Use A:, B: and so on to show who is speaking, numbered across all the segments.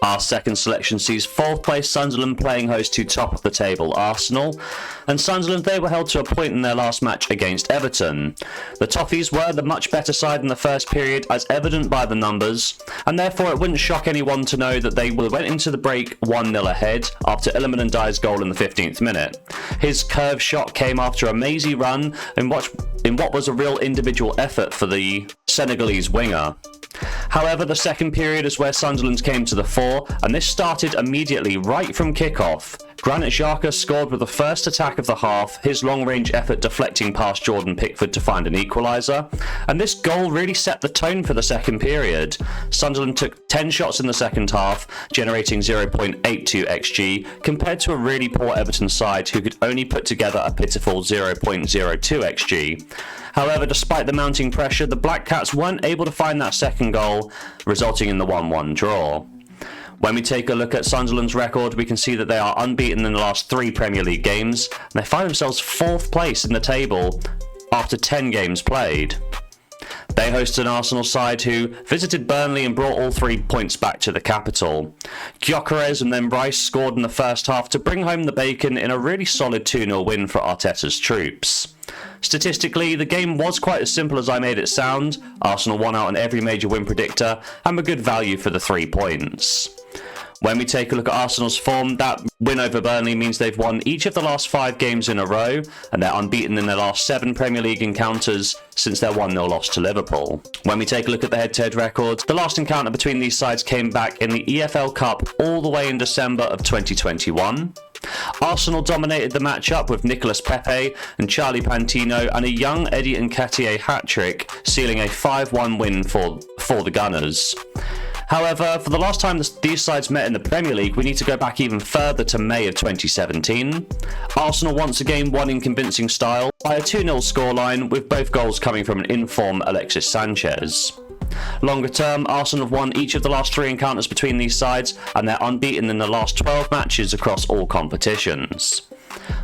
A: Our second selection sees 4th place Sunderland playing host to top of the table Arsenal, and Sunderland, they were held to a point in their last match against Everton. The Toffees were the much better side in the first period, as evident by the numbers, and therefore it wouldn't shock anyone to know that they went into the break 1-0 ahead after Ndiaye's goal in the 15th minute. His curved shot came after a mazy run in what was a real individual effort for the Senegalese winger. However, the second period is where Sunderland came to the fore, and this started immediately right from kickoff. Granit Xhaka scored with the first attack of the half, his long-range effort deflecting past Jordan Pickford to find an equaliser, and this goal really set the tone for the second period. Sunderland took 10 shots in the second half, generating 0.82 xG, compared to a really poor Everton side who could only put together a pitiful 0.02 xG. However, despite the mounting pressure, the Black Cats weren't able to find that second goal, resulting in the 1-1 draw. When we take a look at Sunderland's record, we can see that they are unbeaten in the last 3 Premier League games, and they find themselves 4th place in the table after 10 games played. They host an Arsenal side who visited Burnley and brought all 3 points back to the capital. Gyokores and then Rice scored in the first half to bring home the bacon in a really solid 2-0 win for Arteta's troops. Statistically, the game was quite as simple as I made it sound. Arsenal won out on every major win predictor and were good value for the 3 points. When we take a look at Arsenal's form, that win over Burnley means they've won each of the last 5 games in a row, and they're unbeaten in their last 7 Premier League encounters since their 1-0 loss to Liverpool. When we take a look at the head-to-head record, the last encounter between these sides came back in the EFL Cup all the way in December of 2021. Arsenal dominated the matchup with Nicolas Pepe and Charlie Pantino and a young Eddie Nketiah hat-trick, sealing a 5-1 win for the Gunners. However, for the last time these sides met in the Premier League, we need to go back even further to May of 2017. Arsenal once again won in convincing style by a 2-0 scoreline, with both goals coming from an in-form Alexis Sanchez. Longer term, Arsenal have won each of the last 3 encounters between these sides, and they're unbeaten in the last 12 matches across all competitions.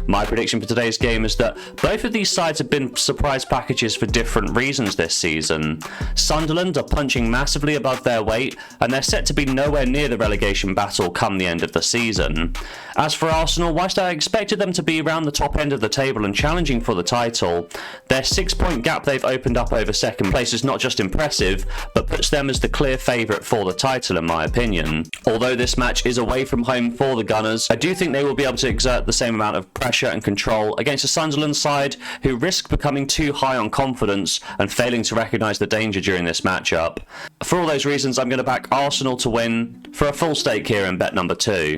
A: My prediction for today's game is that both of these sides have been surprise packages for different reasons this season. Sunderland are punching massively above their weight, and they're set to be nowhere near the relegation battle come the end of the season. As for Arsenal, whilst I expected them to be around the top end of the table and challenging for the title, their 6-point gap they've opened up over second place is not just impressive, but puts them as the clear favourite for the title in my opinion. Although this match is away from home for the Gunners, I do think they will be able to exert the same amount of pressure and control against a Sunderland side who risk becoming too high on confidence and failing to recognise the danger during this matchup. For all those reasons, I'm going to back Arsenal to win for a full stake here in bet number 2.